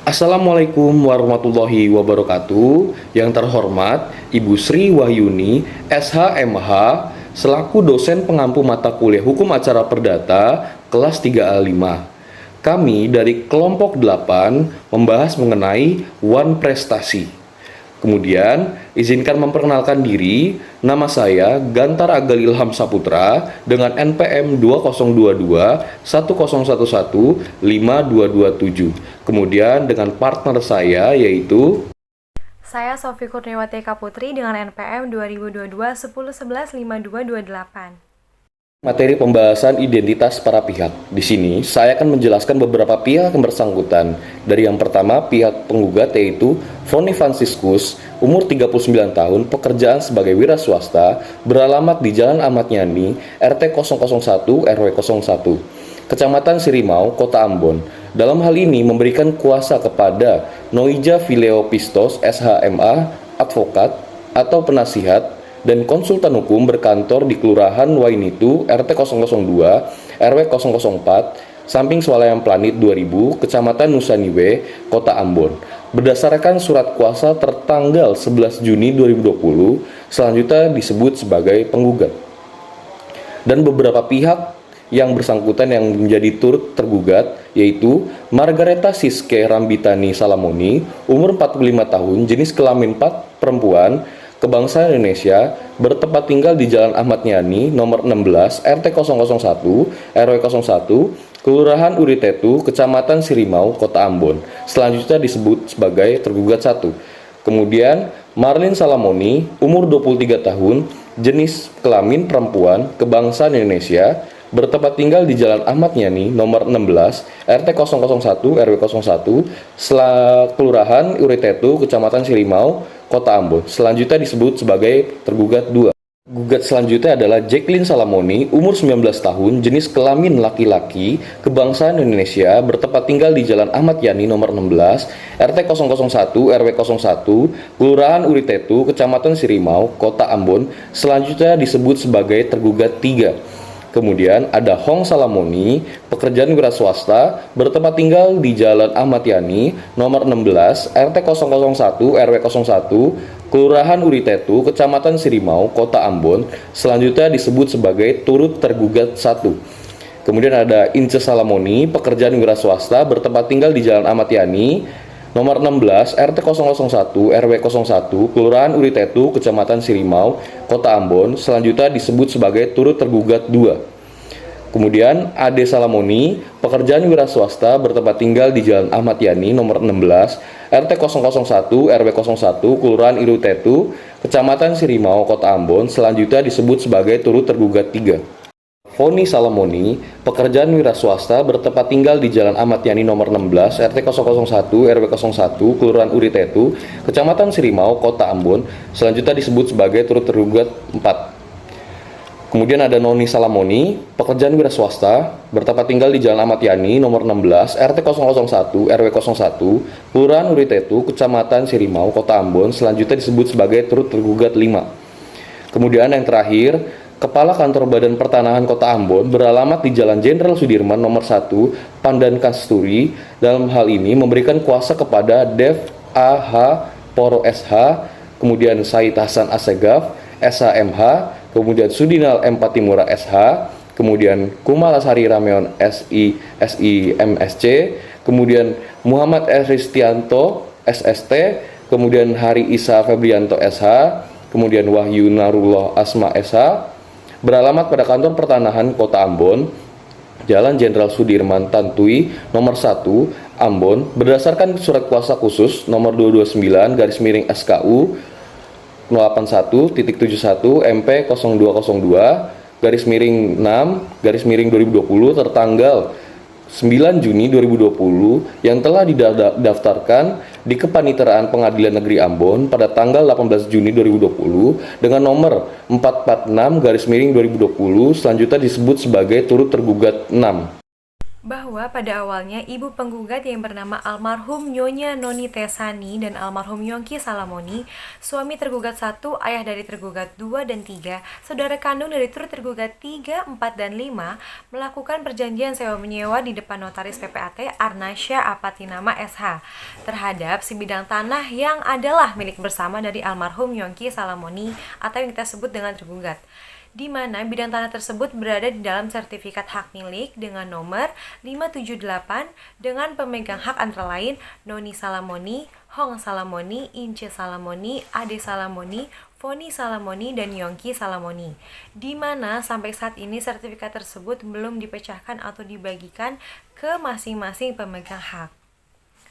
Assalamualaikum warahmatullahi wabarakatuh. Yang terhormat Ibu Sri Wahyuni, SHMH, selaku dosen pengampu mata kuliah Hukum Acara Perdata kelas 3A5. Kami dari kelompok 8 membahas mengenai One Prestasi. Kemudian, izinkan memperkenalkan diri. Nama saya Gantar Agal Ilham Saputra dengan NPM 2022-1011-5227. Kemudian dengan partner saya yaitu Saya Sofi Kurniawati Eka Putri dengan NPM 2022-1011-5228. materi pembahasan identitas para pihak. Di sini, saya akan menjelaskan beberapa pihak yang bersangkutan. Dari yang pertama, pihak penggugat yaitu Foni Franciscus, umur 39 tahun, pekerjaan sebagai wira swasta, beralamat di Jalan Ahmad Yani, RT 001 RW 01, Kecamatan Sirimau, Kota Ambon. Dalam hal ini memberikan kuasa kepada Noija Fileo Pistos, SHMA, advokat atau penasihat dan konsultan hukum berkantor di Kelurahan Wainitu, RT 002, RW 004, Samping Swalayan Planit 2000, Kecamatan Nusaniwe, Kota Ambon. Berdasarkan surat kuasa tertanggal 11 Juni 2020, selanjutnya disebut sebagai penggugat. Dan beberapa pihak yang bersangkutan yang menjadi turut tergugat yaitu Margareta Siske Rambitani Salamoni, umur 45 tahun, jenis kelamin 4, perempuan, kebangsaan Indonesia, bertempat tinggal di Jalan Ahmad Yani, nomor 16, RT 001, RW 01, Kelurahan Uritetu, Kecamatan Sirimau, Kota Ambon. Selanjutnya disebut sebagai tergugat 1. Kemudian, Marlin Salamoni, umur 23 tahun, jenis kelamin perempuan, kebangsaan Indonesia, bertempat tinggal di Jalan Ahmad Yani, nomor 16, RT 001, RW 01, Kelurahan Uritetu, Kecamatan Sirimau, Kota Ambon. Selanjutnya disebut sebagai tergugat 2. Gugat selanjutnya adalah Jacqueline Salamoni, umur 19 tahun, jenis kelamin laki-laki, kebangsaan Indonesia, bertempat tinggal di Jalan Ahmad Yani nomor 16, RT 001, RW 01, Kelurahan Uritetu, Kecamatan Sirimau, Kota Ambon. Selanjutnya disebut sebagai tergugat 3. Kemudian ada Hong Salamoni, pekerjaan wira swasta, bertempat tinggal di Jalan Ahmad Yani, nomor 16, RT 001, RW 01, Kelurahan Uritetu, Kecamatan Sirimau, Kota Ambon. Selanjutnya disebut sebagai turut tergugat 1. Kemudian ada Ince Salamoni, pekerjaan wira swasta, bertempat tinggal di Jalan Ahmad Yani, nomor 16, RT 001, RW 01, Kelurahan Uritetu, Kecamatan Sirimau, Kota Ambon. Selanjutnya disebut sebagai turut tergugat 2. Kemudian Ade Salamoni, pekerjaan wira swasta, bertempat tinggal di Jalan Ahmad Yani, nomor 16, RT 001, RW 01, Kelurahan Uritetu, Kecamatan Sirimau, Kota Ambon. Selanjutnya disebut sebagai turut tergugat 3. Foni Salamoni, pekerjaan wira swasta, bertempat tinggal di Jalan Ahmad Yani nomor 16, RT 001, RW 01, Kelurahan Uritetu, Kecamatan Sirimau, Kota Ambon. Selanjutnya disebut sebagai turut tergugat 4. Kemudian ada Noni Salamoni, pekerjaan wira swasta, bertempat tinggal di Jalan Ahmad Yani nomor 16, RT 001, RW 01, Kelurahan Uritetu, Kecamatan Sirimau, Kota Ambon. Selanjutnya disebut sebagai turut tergugat 5. Kemudian yang terakhir, Kepala Kantor Badan Pertanahan Kota Ambon beralamat di Jalan Jenderal Sudirman nomor 1, Pandan Kasturi. Dalam hal ini memberikan kuasa kepada Dev AH Poro SH, kemudian Said Hasan Asegaf SHMH, kemudian Sudinal M Patimura SH, kemudian Kumalasari Rameon SIMSC, kemudian Muhammad Ristianto SST, kemudian Hari Isa Febrianto SH, kemudian Wahyu Narullah Asma SH, beralamat pada Kantor Pertanahan Kota Ambon, Jalan Jenderal Sudirman Tantui, nomor 1, Ambon, berdasarkan surat kuasa khusus nomor 229 SKU 081.71 MP 0202 6 2020 tertanggal 9 Juni 2020 yang telah didaftarkan di Kepaniteraan Pengadilan Negeri Ambon pada tanggal 18 Juni 2020 dengan nomor 446 2020. Selanjutnya disebut sebagai turut tergugat 6. bahwa pada awalnya ibu penggugat yang bernama almarhum Nyonya Noni Tesani dan almarhum Yongki Salamoni, suami tergugat 1, ayah dari tergugat 2 dan 3, saudara kandung dari turut tergugat 3, 4, dan 5, melakukan perjanjian sewa menyewa di depan notaris PPAT Arnasya Apatinama SH terhadap sebidang tanah yang adalah milik bersama dari almarhum Yongki Salamoni atau yang kita sebut dengan tergugat, di mana bidang tanah tersebut berada di dalam sertifikat hak milik dengan nomor 578 dengan pemegang hak antara lain Noni Salamoni, Hong Salamoni, Ince Salamoni, Ade Salamoni, Foni Salamoni, dan Yongki Salamoni, di mana sampai saat ini sertifikat tersebut belum dipecahkan atau dibagikan ke masing-masing pemegang hak.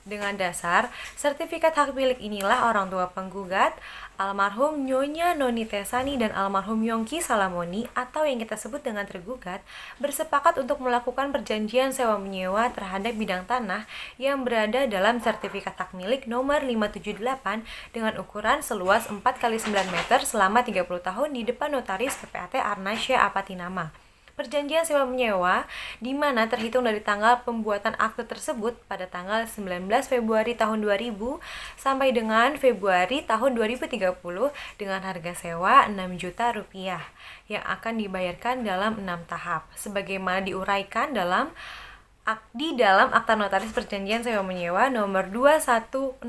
Dengan dasar sertifikat hak milik inilah orang tua penggugat, almarhum Nyonya Noni Tesani dan almarhum Yongki Salamoni atau yang kita sebut dengan tergugat, bersepakat untuk melakukan perjanjian sewa menyewa terhadap bidang tanah yang berada dalam sertifikat hak milik nomor 578 dengan ukuran seluas 4x9 meter selama 30 tahun di depan notaris PPAT Arnasya Apatinama. Perjanjian sewa menyewa di mana terhitung dari tanggal pembuatan akte tersebut pada tanggal 19 Februari tahun 2000 sampai dengan Februari tahun 2030 dengan harga sewa 6 juta rupiah yang akan dibayarkan dalam 6 tahap sebagaimana diuraikan di dalam Akta Notaris Perjanjian Sewa Menyewa nomor 2107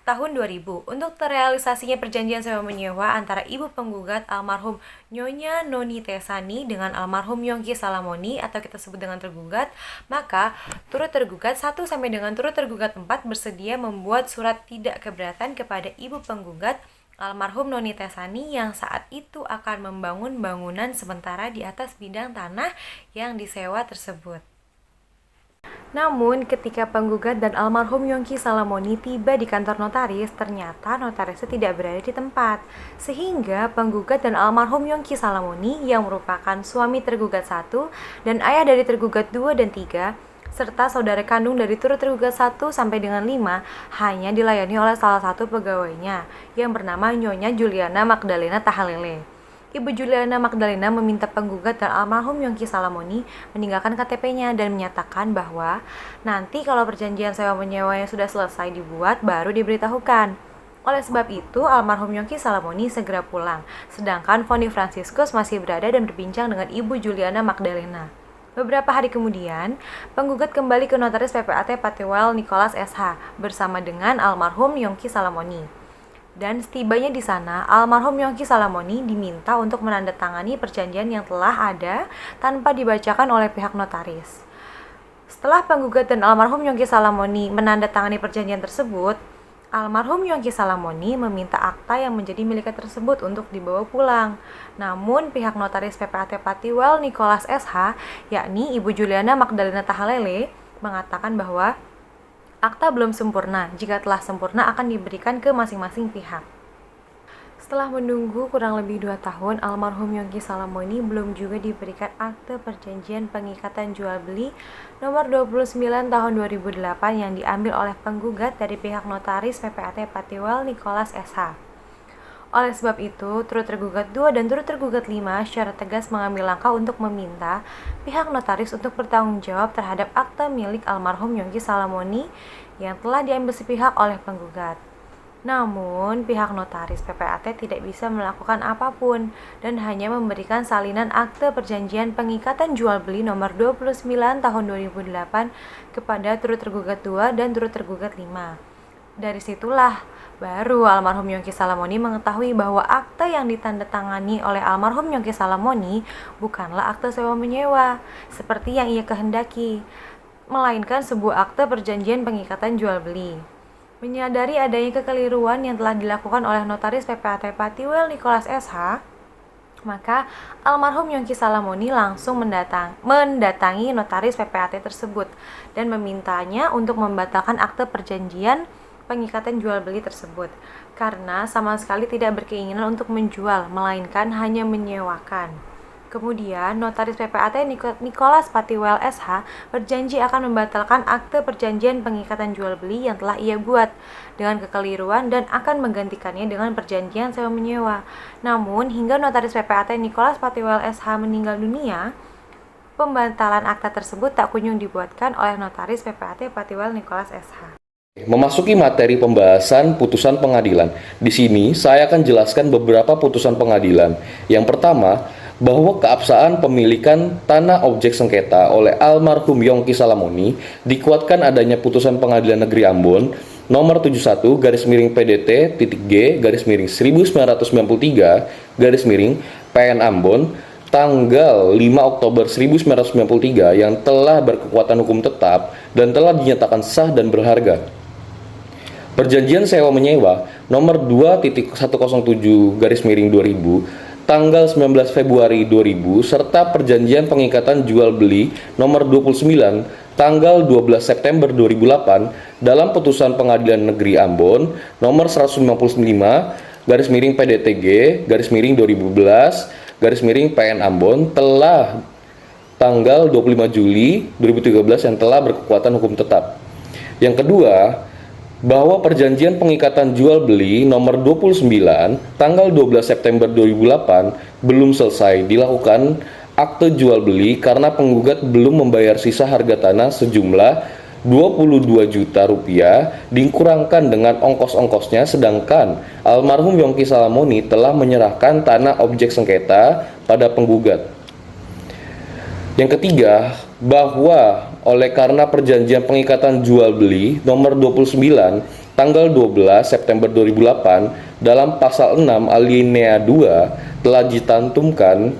tahun 2000. Untuk terrealisasinya perjanjian sewa menyewa antara ibu penggugat almarhum Nyonya Noni Tesani dengan almarhum Yongki Salamoni atau kita sebut dengan tergugat, maka turut tergugat 1 sampai dengan turut tergugat 4 bersedia membuat surat tidak keberatan kepada ibu penggugat almarhum Noni Tesani yang saat itu akan membangun bangunan sementara di atas bidang tanah yang disewa tersebut. Namun, ketika penggugat dan almarhum Yongki Salamoni tiba di kantor notaris, ternyata notarisnya tidak berada di tempat. Sehingga penggugat dan almarhum Yongki Salamoni yang merupakan suami tergugat 1 dan ayah dari tergugat 2 dan 3, serta saudara kandung dari turut tergugat 1 sampai dengan 5, hanya dilayani oleh salah satu pegawainya yang bernama Nyonya Juliana Magdalena Tahalele. Ibu Juliana Magdalena meminta penggugat dan almarhum Yongki Salamoni meninggalkan KTP-nya dan menyatakan bahwa nanti kalau perjanjian sewa menyewa yang sudah selesai dibuat baru diberitahukan. Oleh sebab itu, almarhum Yongki Salamoni segera pulang, sedangkan Foni Franciscus masih berada dan berbincang dengan Ibu Juliana Magdalena. Beberapa hari kemudian, penggugat kembali ke notaris PPAT Patiwal Nicholas SH bersama dengan almarhum Yongki Salamoni. Dan setibanya di sana, almarhum Yongki Salamoni diminta untuk menandatangani perjanjian yang telah ada tanpa dibacakan oleh pihak notaris. Setelah penggugat dan almarhum Yongki Salamoni menandatangani perjanjian tersebut, almarhum Yongki Salamoni meminta akta yang menjadi miliknya tersebut untuk dibawa pulang. Namun pihak notaris PPAT Patiwal Nicholas SH, yakni Ibu Juliana Magdalena Tahalele, mengatakan bahwa akta belum sempurna. Jika telah sempurna akan diberikan ke masing-masing pihak. Setelah menunggu kurang lebih 2 tahun, almarhum Yongki Salamoni belum juga diberikan akte perjanjian pengikatan jual beli nomor 29 tahun 2008 yang diambil oleh penggugat dari pihak notaris PPAT Patiwal Nicholas SH. Oleh sebab itu, turut tergugat 2 dan turut tergugat 5 secara tegas mengambil langkah untuk meminta pihak notaris untuk bertanggung jawab terhadap akta milik almarhum Yongki Salamoni yang telah diambil sepihak oleh penggugat. Namun, pihak notaris PPAT tidak bisa melakukan apapun dan hanya memberikan salinan akte perjanjian pengikatan jual beli nomor 29 tahun 2008 kepada turut tergugat 2 dan turut tergugat 5. Dari situlah baru almarhum Yongki Salamoni mengetahui bahwa akta yang ditandatangani oleh almarhum Yongki Salamoni bukanlah akta sewa menyewa seperti yang ia kehendaki, melainkan sebuah akta perjanjian pengikatan jual beli. Menyadari adanya kekeliruan yang telah dilakukan oleh notaris PPAT Patiwal Nicholas SH, maka almarhum Yongki Salamoni langsung mendatangi notaris PPAT tersebut dan memintanya untuk membatalkan akte perjanjian pengikatan jual beli tersebut karena sama sekali tidak berkeinginan untuk menjual melainkan hanya menyewakan. Kemudian notaris PPAT Nicholas Patiwal SH berjanji akan membatalkan akte perjanjian pengikatan jual beli yang telah ia buat dengan kekeliruan dan akan menggantikannya dengan perjanjian sewa menyewa. Namun hingga notaris PPAT Nicholas Patiwal SH meninggal dunia, pembatalan akta tersebut tak kunjung dibuatkan oleh Notaris PPAT Patiwal Nicholas SH. Memasuki materi pembahasan putusan pengadilan. Di sini saya akan jelaskan beberapa putusan pengadilan. Yang pertama, bahwa keabsahan pemilikan tanah objek sengketa oleh almarhum Yongki Salamoni dikuatkan adanya putusan Pengadilan Negeri Ambon nomor 71 /PDT G /1993 PN Ambon tanggal 5 Oktober 1993 yang telah berkekuatan hukum tetap dan telah dinyatakan sah dan berharga. Perjanjian sewa menyewa nomor 2.107 /2000 tanggal 19 Februari 2000 serta perjanjian pengikatan jual beli nomor 29 tanggal 12 September 2008 dalam putusan Pengadilan Negeri Ambon nomor 155 /PDTG /2012 PN Ambon telah tanggal 25 Juli 2013 yang telah berkekuatan hukum tetap. Yang kedua, bahwa perjanjian pengikatan jual beli nomor 29 tanggal 12 September 2008 belum selesai dilakukan akte jual beli karena penggugat belum membayar sisa harga tanah sejumlah 22 juta rupiah dikurangkan dengan ongkos-ongkosnya, sedangkan almarhum Yongki Salamoni telah menyerahkan tanah objek sengketa pada penggugat. Yang ketiga, bahwa oleh karena perjanjian pengikatan jual beli nomor 29 tanggal 12 September 2008 dalam pasal 6 alinea 2 telah dicantumkan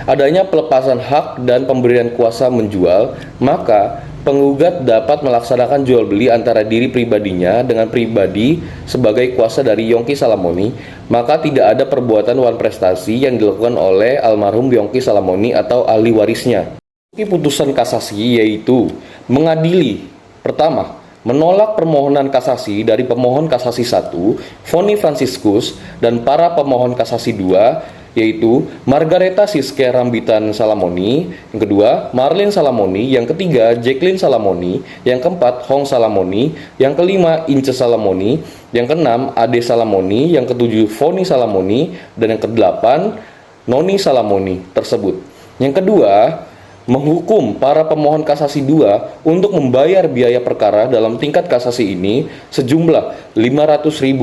adanya pelepasan hak dan pemberian kuasa menjual, maka penggugat dapat melaksanakan jual beli antara diri pribadinya dengan pribadi sebagai kuasa dari Yongki Salamoni, maka tidak ada perbuatan wan prestasi yang dilakukan oleh almarhum Yongki Salamoni atau ahli warisnya. Putusan kasasi yaitu mengadili pertama, menolak permohonan kasasi dari pemohon kasasi 1, Foni Franciscus, dan para pemohon kasasi 2, yaitu Margareta Siske Rambitan Salamoni, yang kedua Marlin Salamoni, yang ketiga Jacqueline Salamoni, yang keempat Hong Salamoni, yang kelima Ince Salamoni, yang keenam Ade Salamoni, yang ketujuh Foni Salamoni, dan yang kedelapan Noni Salamoni tersebut. Yang kedua, menghukum para pemohon kasasi 2 untuk membayar biaya perkara dalam tingkat kasasi ini sejumlah Rp500.000.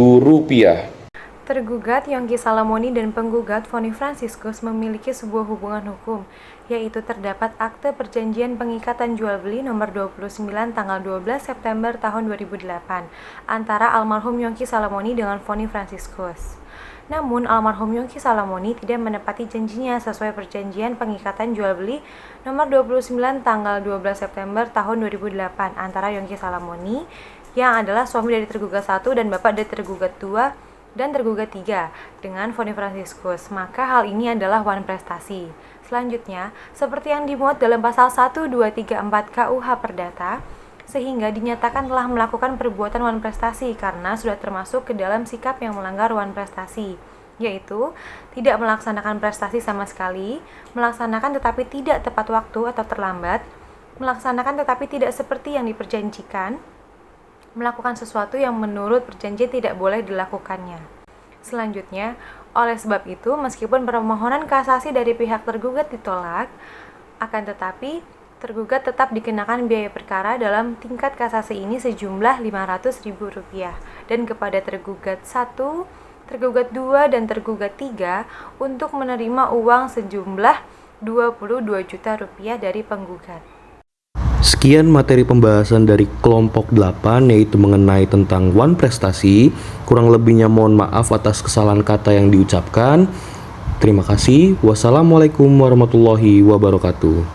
Tergugat Yongki Salamoni dan penggugat Foni Franciscus memiliki sebuah hubungan hukum, yaitu terdapat akte perjanjian pengikatan jual beli nomor 29 tanggal 12 September tahun 2008 antara almarhum Yongki Salamoni dengan Foni Franciscus. Namun, almarhum Yongki Salamoni tidak menepati janjinya sesuai perjanjian pengikatan jual beli nomor 29 tanggal 12 September tahun 2008 antara Yongki Salamoni yang adalah suami dari tergugat 1 dan bapak dari tergugat 2 dan tergugat 3 dengan Foni Franciscus, maka hal ini adalah wan prestasi. Selanjutnya, seperti yang dimuat dalam pasal 1, 2, 3, 4 KUH Perdata, sehingga dinyatakan telah melakukan perbuatan wan prestasi karena sudah termasuk ke dalam sikap yang melanggar wan prestasi, yaitu tidak melaksanakan prestasi sama sekali, melaksanakan tetapi tidak tepat waktu atau terlambat, melaksanakan tetapi tidak seperti yang diperjanjikan, melakukan sesuatu yang menurut perjanjian tidak boleh dilakukannya. Selanjutnya, oleh sebab itu, meskipun permohonan kasasi dari pihak tergugat ditolak, akan tetapi tergugat tetap dikenakan biaya perkara dalam tingkat kasasi ini sejumlah Rp500.000 dan kepada tergugat 1, tergugat 2, dan tergugat 3 untuk menerima uang sejumlah Rp22 juta dari penggugat. Sekian materi pembahasan dari kelompok 8 yaitu mengenai tentang wan prestasi. Kurang lebihnya mohon maaf atas kesalahan kata yang diucapkan. Terima kasih. Wassalamualaikum warahmatullahi wabarakatuh.